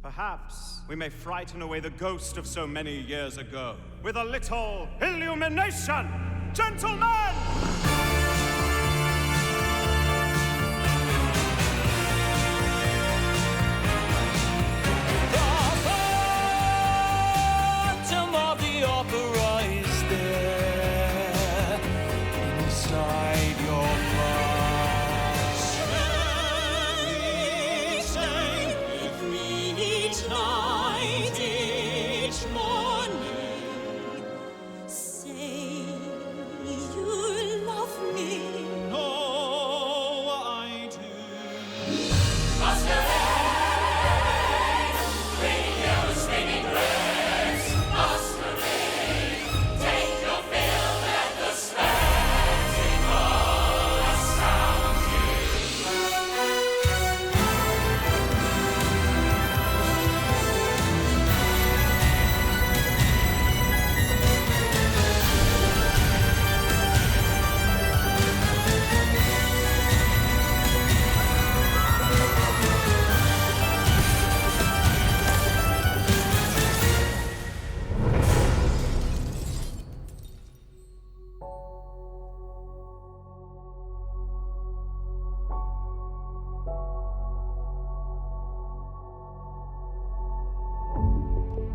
Perhaps we may frighten away the ghost of so many years ago with a little illumination, gentlemen!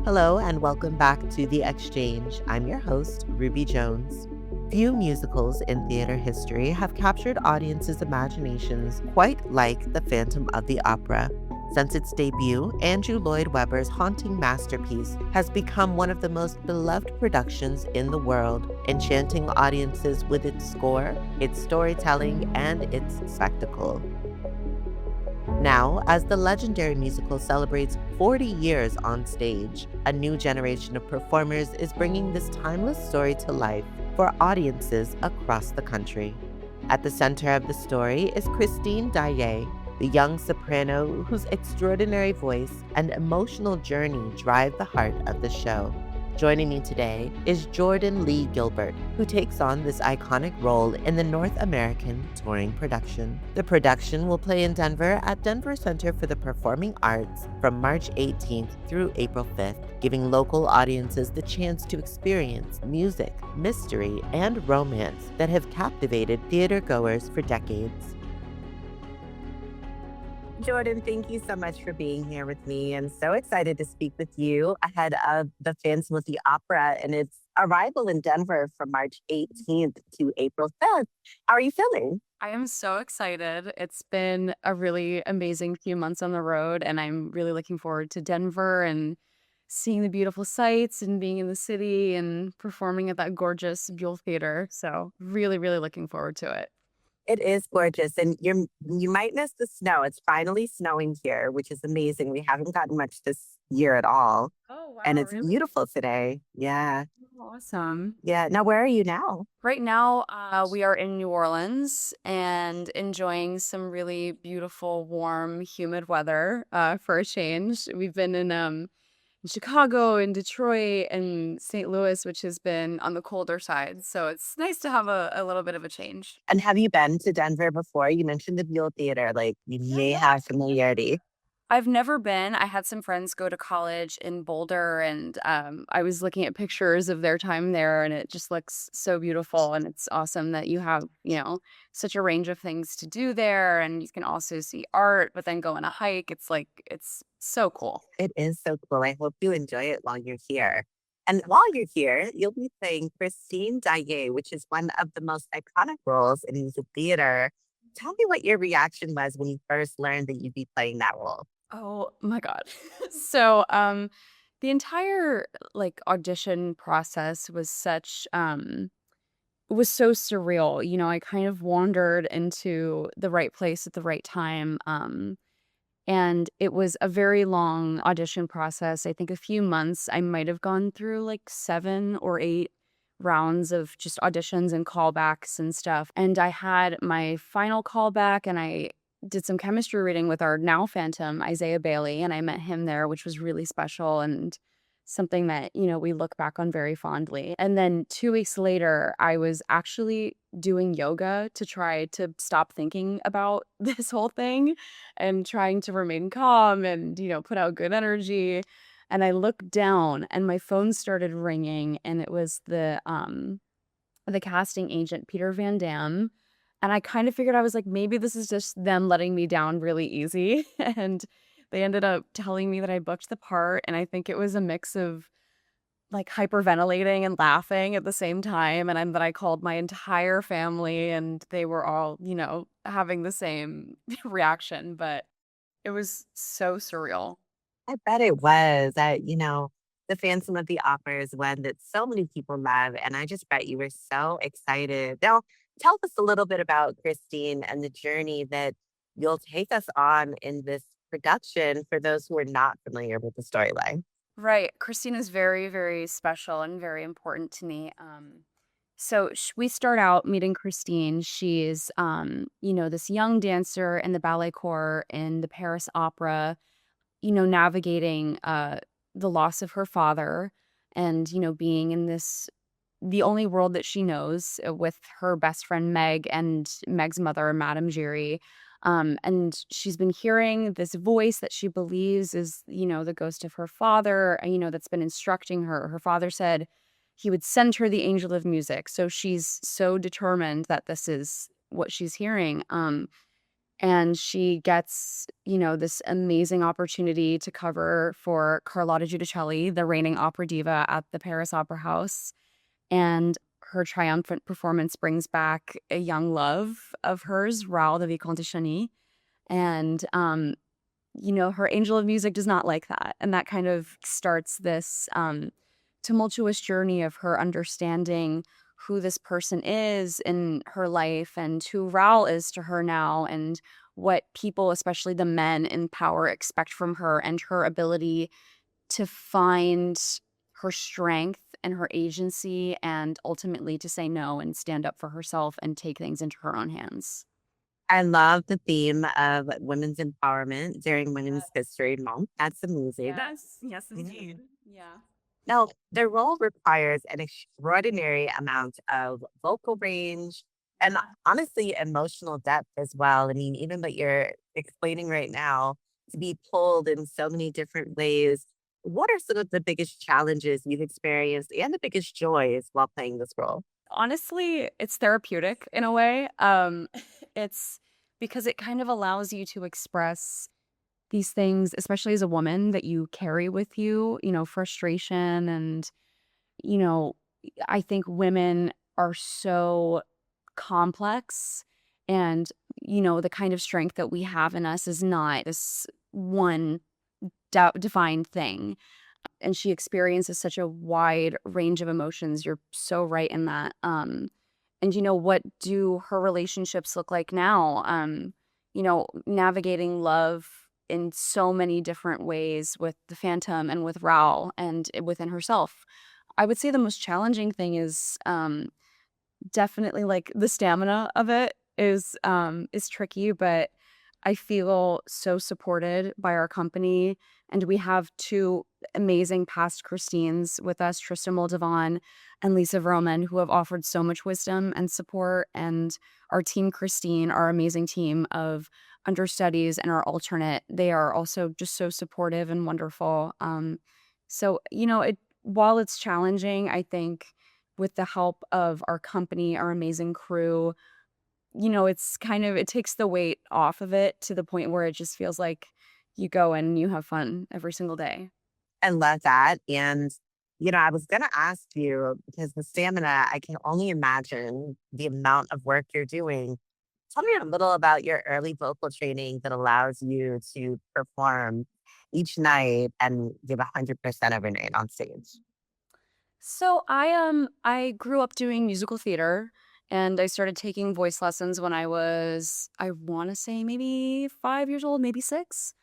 Hello and welcome back to The Exchange. I'm your host, Ruby Jones. Few musicals in theater history have captured audiences' imaginations quite like The Phantom of the Opera. Since its debut, Andrew Lloyd Webber's haunting masterpiece has become one of the most beloved productions in the world, enchanting audiences with its score, its storytelling, and its spectacle. Now, as the legendary musical celebrates 40 years on stage, a new generation of performers is bringing this timeless story to life for audiences across the country. At the center of the story is Christine Daaé, the young soprano whose extraordinary voice and emotional journey drive the heart of the show. Joining me today is Jordan Lee Gilbert, who takes on this iconic role in the North American touring production. The production will play in Denver at Denver Center for the Performing Arts from March 18th through April 5th, giving local audiences the chance to experience music, mystery, and romance that have captivated theater goers for decades. Jordan, thank you so much for being here with me, and so excited to speak with you ahead of The Phantom of the Opera and its arrival in Denver from March 18th to April 5th. How are you feeling? I am so excited. It's been a really amazing few months on the road, and I'm really looking forward to Denver and seeing the beautiful sights and being in the city and performing at that gorgeous Buell Theater. So really, really looking forward to it. It is gorgeous, and you might miss the snow. It's finally snowing here, which is amazing. We haven't gotten much this year at all, Oh, and wow, it's really? beautiful today. Yeah, Awesome. yeah. Now, where are you now? Right now, we are in New Orleans and enjoying some really beautiful, warm, humid weather for a change. We've been in Chicago and Detroit and St. Louis, which has been on the colder side. So it's nice to have a little bit of a change. And have you been to Denver before? You mentioned the Buell Theater, like you may have familiarity. I've never been. I had some friends go to college in Boulder, and I was looking at pictures of their time there, and it just looks so beautiful. And it's awesome that you have, such a range of things to do there, and you can also see art, but then go on a hike. It's so cool. It is so cool. I hope you enjoy it while you're here. And while you're here, you'll be playing Christine Daaé, which is one of the most iconic roles in musical theater. Tell me what your reaction was when you first learned that you'd be playing that role. Oh my God. So, the entire audition process was so surreal. I kind of wandered into the right place at the right time. And it was a very long audition process. I think a few months. I might have gone through like 7 or 8 rounds of just auditions and callbacks and stuff. And I had my final callback, and I did some chemistry reading with our now Phantom, Isaiah Bailey, and I met him there, which was really special. And something that, we look back on very fondly. And then 2 weeks later, I was actually doing yoga to try to stop thinking about this whole thing and trying to remain calm and, put out good energy. And I looked down and my phone started ringing, and it was the casting agent, Peter Van Dam. And I kind of figured, I was like, maybe this is just them letting me down really easy. And they ended up telling me that I booked the part. And I think it was a mix of like hyperventilating and laughing at the same time. And then I called my entire family, and they were all, having the same reaction. But it was so surreal. I bet it was. The Phantom of the Opera is one that so many people love, and I just bet you were so excited. Now, tell us a little bit about Christine and the journey that you'll take us on in this production for those who are not familiar with the storyline. Right. Christine is very, very special and very important to me. So we start out meeting Christine. She's, this young dancer in the ballet corps in the Paris Opera, navigating the loss of her father and, being in the only world that she knows, with her best friend Meg and Meg's mother, Madame Giry. And she's been hearing this voice that she believes is, the ghost of her father, that's been instructing her. Her father said he would send her the angel of music. So she's so determined that this is what she's hearing. And she gets, this amazing opportunity to cover for Carlotta Giudicelli, the reigning opera diva at the Paris Opera House. And her triumphant performance brings back a young love of hers, Raoul de Vicomte de Chagny. And, her angel of music does not like that. And that kind of starts this tumultuous journey of her understanding who this person is in her life and who Raoul is to her now, and what people, especially the men in power, expect from her, and her ability to find her strength and her agency, and ultimately to say no and stand up for herself and take things into her own hands. I love the theme of women's empowerment during Women's Yes. History Month. That's amazing. Yes, Yeah. indeed. Yeah. Now, their role requires an extraordinary amount of vocal range and honestly emotional depth as well. I mean, even what you're explaining right now, to be pulled in so many different ways. What are some of the biggest challenges you've experienced and the biggest joys while playing this role? Honestly, it's therapeutic in a way. It's because it kind of allows you to express these things, especially as a woman, that you carry with you, frustration. And, you know, I think women are so complex, and, the kind of strength that we have in us is not this one defined thing. And she experiences such a wide range of emotions. You're so right in that. And what do her relationships look like now? Navigating love in so many different ways with the Phantom and with Raoul and within herself. I would say the most challenging thing is definitely, like, the stamina of it is tricky, but I feel so supported by our company, and we have two amazing past Christines with us, Trista Moldovan and Lisa Vroman, who have offered so much wisdom and support. And our team Christine, our amazing team of understudies and our alternate, they are also just so supportive and wonderful. So, while it's challenging, I think with the help of our company, our amazing crew, it's kind of, it takes the weight off of it to the point where it just feels like you go and you have fun every single day. I love that. And, I was going to ask you because the stamina, I can only imagine the amount of work you're doing. Tell me a little about your early vocal training that allows you to perform each night and give 100% of your night on stage. So I grew up doing musical theater, and I started taking voice lessons when I was, I want to say, maybe 5 years old, maybe six.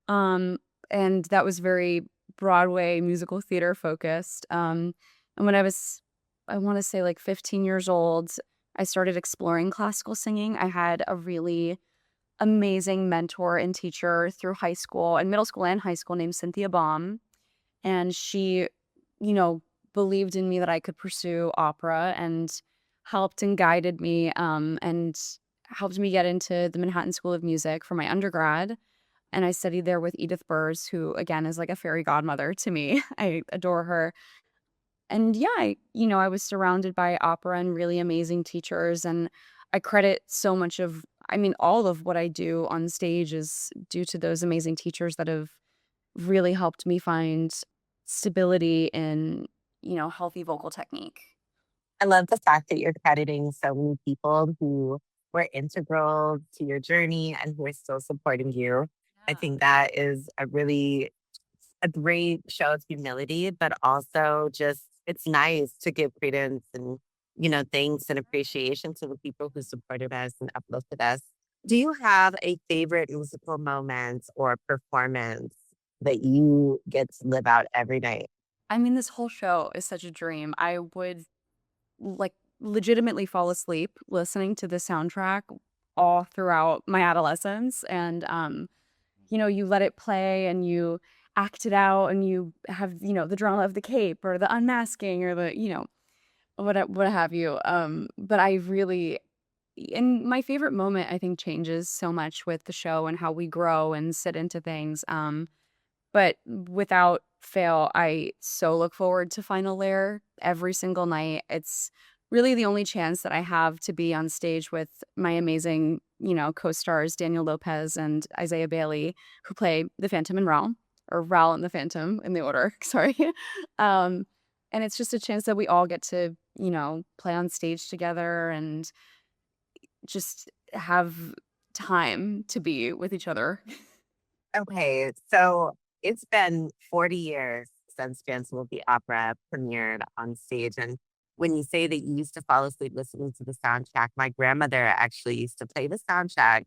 Um, and that was very Broadway musical theater focused. And when I was, I want to say, like 15 years old, I started exploring classical singing. I had a really amazing mentor and teacher through high school and middle school and high school named Cynthia Baum. And she you know, believed in me that I could pursue opera and helped and guided me, and helped me get into the Manhattan School of Music for my undergrad. And I studied there with Edith Burrs, who again is like a fairy godmother to me. I adore her. And yeah, I was surrounded by opera and really amazing teachers. And I credit so much of, I mean, all of what I do on stage is due to those amazing teachers that have really helped me find stability in, healthy vocal technique. I love the fact that you're crediting so many people who were integral to your journey and who are still supporting you. I Yeah. think that is a great show of humility, but also just it's nice to give credence and thanks and appreciation to the people who supported us and uplifted us. Do you have a favorite musical moment or performance that you get to live out every night? I mean, this whole show is such a dream. I would like legitimately fall asleep listening to the soundtrack all throughout my adolescence. And you let it play and you act it out and you have, the drama of the cape or the unmasking or the, what have you. But I really and my favorite moment I think changes so much with the show and how we grow and sit into things. But without fail, I so look forward to Final Lair every single night. It's really the only chance that I have to be on stage with my amazing, co-stars Daniel Lopez and Isaiah Bailey, who play the Phantom and Raoul, or Raoul and the Phantom in the order. Sorry. um, and it's just a chance that we all get to, play on stage together and just have time to be with each other. Okay, so it's been 40 years since Phantom of the Opera premiered on stage. And when you say that you used to fall asleep listening to the soundtrack, my grandmother actually used to play the soundtrack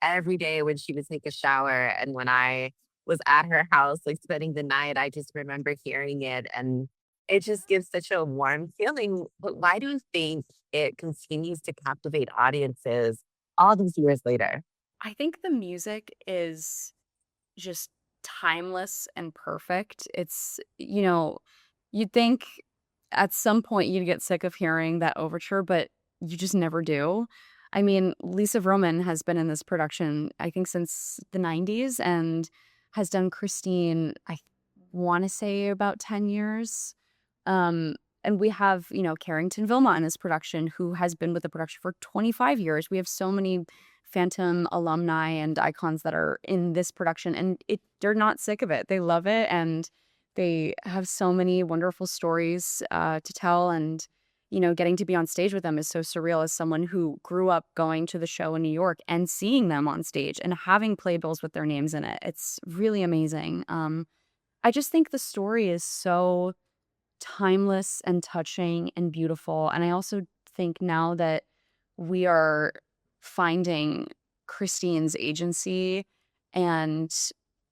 every day when she would take a shower. And when I was at her house, like spending the night, I just remember hearing it. And it just gives such a warm feeling. But why do you think it continues to captivate audiences all these years later? I think the music is just timeless and perfect. You'd think at some point you'd get sick of hearing that overture, but you just never do. I mean, Lisa Vroman has been in this production, I think, since the 90s and has done Christine, I want to say about 10 years. Um, and we have, Carrington Vilma in this production who has been with the production for 25 years. We have so many Phantom alumni and icons that are in this production, and they're not sick of it. They love it, and they have so many wonderful stories to tell. And getting to be on stage with them is so surreal. As someone who grew up going to the show in New York and seeing them on stage and having playbills with their names in it, it's really amazing. I just think the story is so timeless and touching and beautiful. And I also think now that we are finding Christine's agency and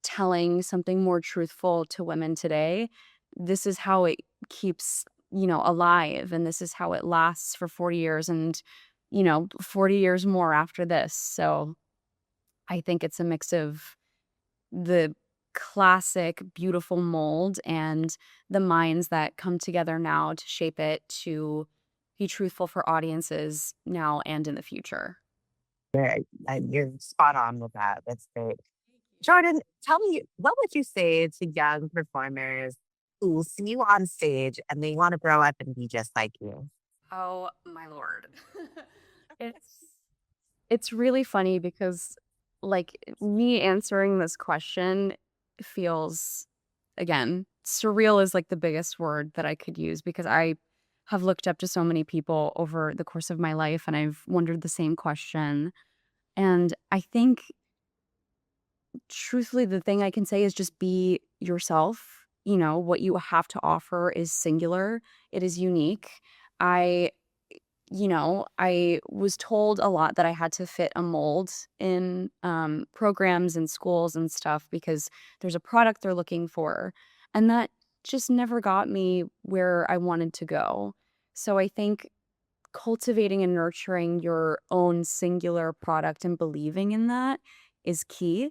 telling something more truthful to women today, this is how it keeps, alive. And this is how it lasts for 40 years and, 40 years more after this. So I think it's a mix of the classic beautiful mold and the minds that come together now to shape it to be truthful for audiences now and in the future. Right, you're spot on with that. That's great. Jordan, tell me, what would you say to young performers who see you on stage and they want to grow up and be just like you? Oh my lord. it's it's really funny because like me answering this question feels again, surreal is like the biggest word that I could use because I have looked up to so many people over the course of my life and I've wondered the same question. And I think truthfully, the thing I can say is just be yourself. What you have to offer is singular, it is unique. I, I was told a lot that I had to fit a mold in programs and schools and stuff because there's a product they're looking for. And that just never got me where I wanted to go. So I think cultivating and nurturing your own singular product and believing in that is key.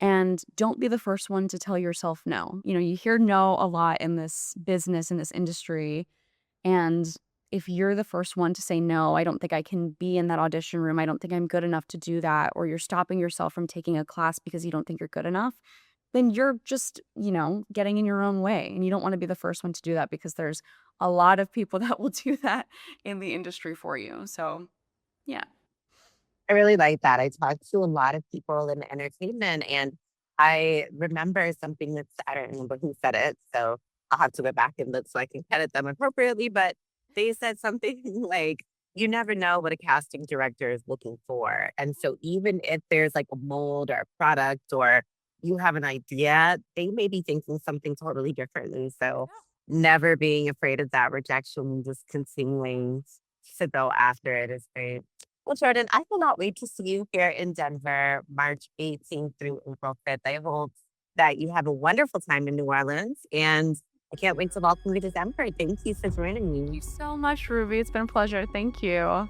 And don't be the first one to tell yourself no. You hear no a lot in this business, in this industry. And if you're the first one to say, no, I don't think I can be in that audition room, I don't think I'm good enough to do that, or you're stopping yourself from taking a class because you don't think you're good enough, then you're just, getting in your own way. And you don't want to be the first one to do that because there's a lot of people that will do that in the industry for you. So, yeah. I really like that. I talked to a lot of people in entertainment, and I remember something that's, I don't remember who said it, so I'll have to go back and look so I can credit them appropriately. But they said something like, you never know what a casting director is looking for. And so even if there's like a mold or a product or you have an idea, they may be thinking something totally differently. So never being afraid of that rejection and just continuing to go after it is great. Well, Jordan, I cannot wait to see you here in Denver, March 18th through April 5th. I hope that you have a wonderful time in New Orleans, and I can't wait to welcome you to Denver. Thank you for joining Thank me. you so much, Ruby. It's been a pleasure. Thank you.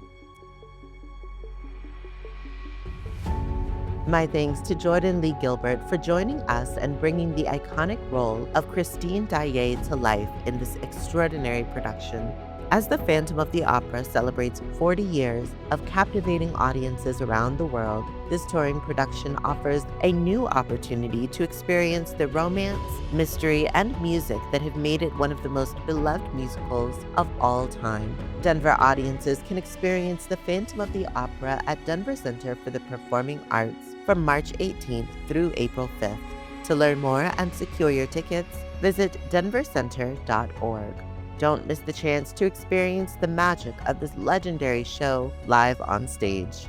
My thanks to Jordan Lee Gilbert for joining us and bringing the iconic role of Christine Daaé to life in this extraordinary production. As the Phantom of the Opera celebrates 40 years of captivating audiences around the world, this touring production offers a new opportunity to experience the romance, mystery, and music that have made it one of the most beloved musicals of all time. Denver audiences can experience the Phantom of the Opera at Denver Center for the Performing Arts from March 18th through April 5th. To learn more and secure your tickets, visit denvercenter.org. Don't miss the chance to experience the magic of this legendary show live on stage.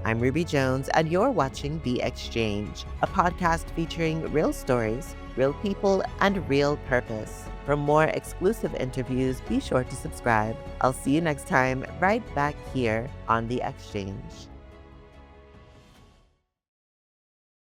I'm Ruby Jones, and you're watching The Exchange, a podcast featuring real stories, real people, and real purpose. For more exclusive interviews, be sure to subscribe. I'll see you next time, right back here on The Exchange.